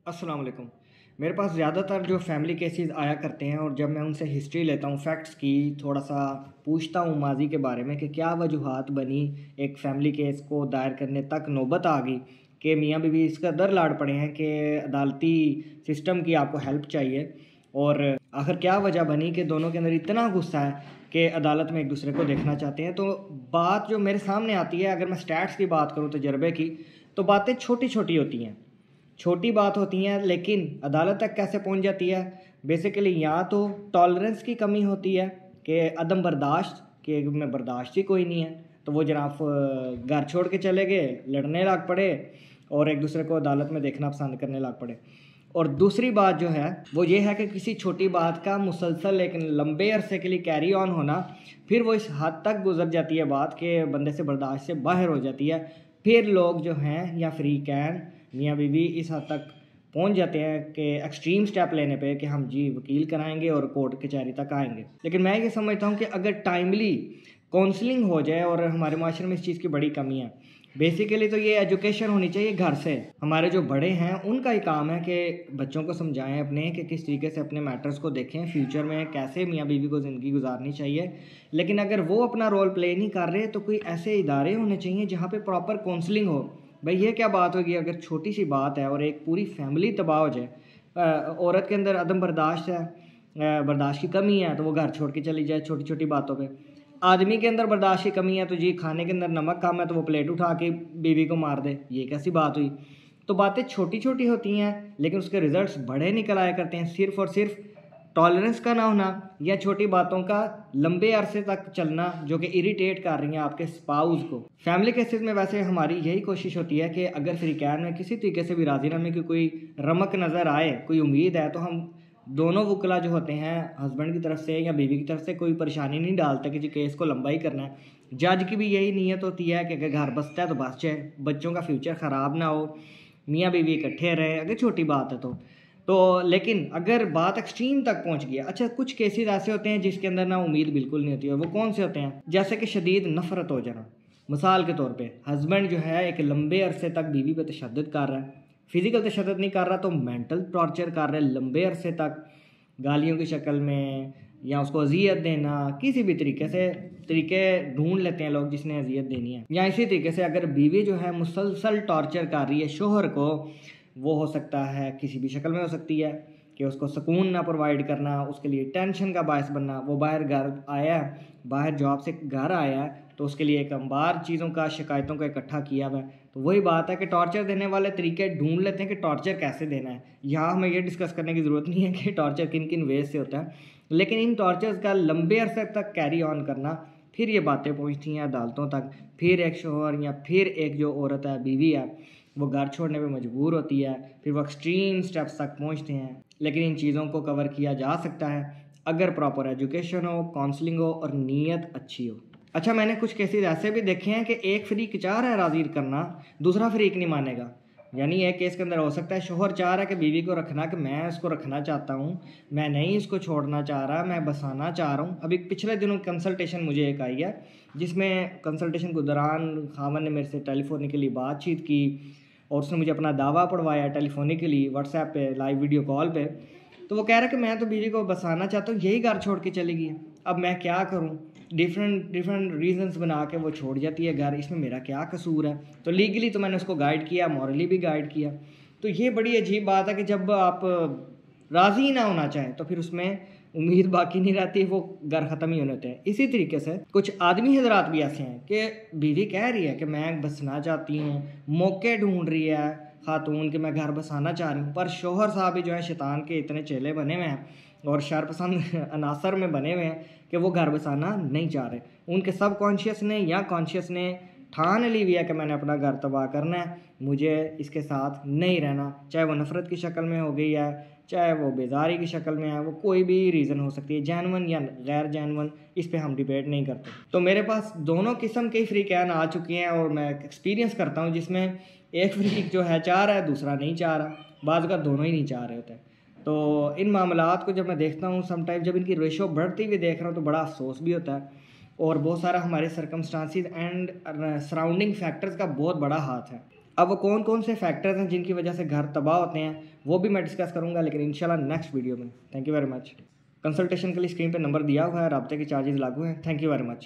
अस्सलाम वालेकुम। मेरे पास ज़्यादातर जो फैमिली केसेस आया करते हैं और जब मैं उनसे हिस्ट्री लेता हूँ, फैक्ट्स की थोड़ा-सा पूछता हूँ माज़ी के बारे में कि क्या वजूहात बनी एक फ़ैमिली केस को दायर करने तक नौबत आ गई कि मियाँ बीवी इस कदर लड़ पड़े हैं कि अदालती सिस्टम की आपको हेल्प चाहिए। और आखिर क्या वजह बनी कि दोनों के अंदर इतना गुस्सा है कि अदालत में एक-दूसरे को देखना चाहते हैं। तो बात जो मेरे सामने आती है, अगर मैं स्टैट्स की बात करूँ तजर्बे की, तो बातें छोटी-छोटी होती हैं। छोटी बात होती हैं लेकिन अदालत तक कैसे पहुंच जाती है। बेसिकली या तो टॉलरेंस की कमी होती है कि अदम बर्दाश्त कि में बर्दाश्त ही कोई नहीं है, तो वो जनाब घर छोड़ के चले गए, लड़ने लग पड़े और एक दूसरे को अदालत में देखना पसंद करने लग पड़े। और दूसरी बात जो है वो ये है कि किसी छोटी बात का मुसलसल लेकिन लंबे अरसे के लिए कैरी ऑन होना, फिर वो इस हद तक गुजर जाती है बात कि बंदे से बर्दाश्त से बाहर हो जाती है। फिर लोग जो हैं या फ्री कैन मियाँ बीवी इस हद तक पहुंच जाते हैं कि एक्सट्रीम स्टेप लेने पे कि हम जी वकील कराएंगे और कोर्ट कचहरी तक आएंगे। लेकिन मैं ये समझता हूँ कि अगर टाइमली काउंसलिंग हो जाए, और हमारे माशरे में इस चीज़ की बड़ी कमी है। बेसिकली तो ये एजुकेशन होनी चाहिए घर से। हमारे जो बड़े हैं उनका ही काम है कि बच्चों को समझाएं अपने कि किस तरीके से अपने मैटर्स को देखें, फ्यूचर में कैसे मियाँ बीवी को ज़िंदगी गुजारनी चाहिए। लेकिन अगर वो अपना रोल प्ले नहीं कर रहे तो कोई ऐसे इदारे होने चाहिए जहाँ पे प्रॉपर काउंसलिंग हो। भाई ये क्या बात होगी अगर छोटी सी बात है और एक पूरी फैमिली तबाह हो जाए। औरत के अंदर अदम बर्दाश्त है, बर्दाश्त की कमी है, तो वो घर छोड़ के चली जाए छोटी छोटी बातों पे। आदमी के अंदर बर्दाश्त की कमी है तो जी खाने के अंदर नमक कम है तो वो प्लेट उठा के बीवी को मार दे। ये कैसी बात हुई। तो बातें छोटी छोटी होती हैं लेकिन उसके रिजल्ट्स बड़े निकल आया करते हैं, सिर्फ और सिर्फ टॉलरेंस का ना होना या छोटी बातों का लंबे अरसे तक चलना जो कि इरिटेट कर रही हैं आपके स्पाउस को। फैमिली केसेस में वैसे हमारी यही कोशिश होती है कि अगर फ्रीकैन में किसी तरीके से भी राजीनामे की कोई रमक नज़र आए, कोई उम्मीद है, तो हम दोनों वकला जो होते हैं हस्बैंड की तरफ से या बीवी की तरफ से कोई परेशानी नहीं डालते कि जी केस को लंबा ही करना है। जज की भी यही नीयत होती है कि अगर घर बसता है तो बस जाए, बच्चों का फ्यूचर ख़राब ना हो, मियाँ बीवी इकट्ठे रहें, अगर छोटी बात है तो लेकिन अगर बात एक्सट्रीम तक पहुंच गया, अच्छा कुछ केसेस ऐसे होते हैं जिसके अंदर ना उम्मीद बिल्कुल नहीं होती है। वो कौन से होते हैं? जैसे कि शदीद नफरत हो जाना। मिसाल के तौर पे हस्बैंड जो है एक लंबे अरसे तक बीवी पे तशद्दुद कर रहा है, फिजिकल तशद्दुद नहीं कर रहा तो मेंटल टॉर्चर कर रहा है लंबे अरसे तक, गालियों की शक्ल में या उसको अजियत देना, किसी भी तरीके से तरीके ढूंढ लेते हैं लोग जिसने अजियत देनी है। या इसी तरीके से अगर बीवी जो है मुसलसल टॉर्चर कर रही है शोहर को, वो हो सकता है किसी भी शक्ल में हो सकती है कि उसको सुकून ना प्रोवाइड करना, उसके लिए टेंशन का बायस बनना। वो बाहर घर आया है, बाहर जॉब से घर आया है तो उसके लिए एक अंबार चीज़ों का, शिकायतों का इकट्ठा किया हुआ है। तो वही बात है कि टॉर्चर देने वाले तरीके ढूंढ लेते हैं कि टॉर्चर कैसे देना है। यहाँ हमें ये डिस्कस करने की ज़रूरत नहीं है कि टॉर्चर किन किन वेज से होता है, लेकिन इन टॉर्चर्स का लंबे अरसे तक कैरी ऑन करना, फिर ये बातें पहुँचती हैं अदालतों तक, फिर एक शोहर या फिर एक जो औरत है, बीवी है, वो घर छोड़ने पे मजबूर होती है, फिर वो एक्सट्रीम स्टेप्स तक पहुंचते हैं। लेकिन इन चीज़ों को कवर किया जा सकता है अगर प्रॉपर एजुकेशन हो, काउंसलिंग हो और नीयत अच्छी हो। अच्छा मैंने कुछ केसेस ऐसे भी देखे हैं कि एक फ्रीक चाह रहा है राज़ी करना, दूसरा फ्रीक नहीं मानेगा। यानी एक केस के अंदर हो सकता है शोहर चाह रहा है कि बीवी को रखना, कि मैं इसको रखना चाहता हूँ, मैं नहीं इसको छोड़ना चाह रहा, मैं बसाना चाह रहा हूँ। अभी पिछले दिनों कंसल्टेशन मुझे एक आई है जिसमें कंसल्टेशन के दौरान खामन ने मेरे से टेलीफोनिकली बातचीत की और उसने मुझे अपना दावा पढ़वाया टेलीफोनिकली व्हाट्सएप पे लाइव वीडियो कॉल पे। तो वो कह रहा है कि मैं तो बीवी को बसाना चाहता हूँ, यही घर छोड़ के चली गई, अब मैं क्या करूँ। डिफरेंट रीजंस बना के वो छोड़ जाती है घर, इसमें मेरा क्या कसूर है। तो लीगली तो मैंने उसको गाइड किया, मॉरली भी गाइड किया। तो ये बड़ी अजीब बात है कि जब आप राज़ी ना होना चाहें तो फिर उसमें उम्मीद बाकी नहीं रहती, वो घर ख़त्म ही होने होते हैं। इसी तरीके से कुछ आदमी हजरात भी ऐसे हैं कि बीवी कह रही है कि मैं बसना चाहती हूँ, मौके ढूंढ रही है खातून कि मैं घर बसाना चाह रही हूँ, पर शोहर साहब भी जो है शैतान के इतने चेले बने हुए हैं और शरपसंद अनासर में बने हुए हैं कि वो घर बसाना नहीं चाह रहे। उनके सब कॉन्शियस ने या कॉन्शियस ने ठान ली हुई है कि मैंने अपना घर तबाह करना है, मुझे इसके साथ नहीं रहना, चाहे वो नफ़रत की शक्ल में हो गई है, चाहे वो बेजारी की शक्ल में है, वो कोई भी रीज़न हो सकती है, जैनवन या गैर जैनवन, इस पे हम डिबेट नहीं करते। तो मेरे पास दोनों किस्म के फ्रीकैन आ चुके हैं और मैं एक्सपीरियंस करता हूँ जिसमें एक फ्रीक जो है चाह रहा है, दूसरा नहीं चाह रहा, बाज़ का दोनों ही नहीं चाह रहे होते हैं। तो इन मामलात को जब मैं देखता हूँ, समटाइम जब इनकी रेशो बढ़ती हुई देख रहा हूँ तो बड़ा अफसोस भी होता है और बहुत सारा हमारे सरकमस्टांसिस एंड सराउंडिंग फैक्टर्स का बहुत बड़ा हाथ है। अब वो कौन कौन से फैक्टर्स हैं जिनकी वजह से घर तबाह होते हैं वो भी मैं डिस्कस करूँगा, लेकिन इंशाल्लाह नेक्स्ट वीडियो में। Thank you very much. Consultation के लिए स्क्रीन पे नंबर दिया हुआ है, राब्ते के चार्जेस लागू हैं। Thank you very much.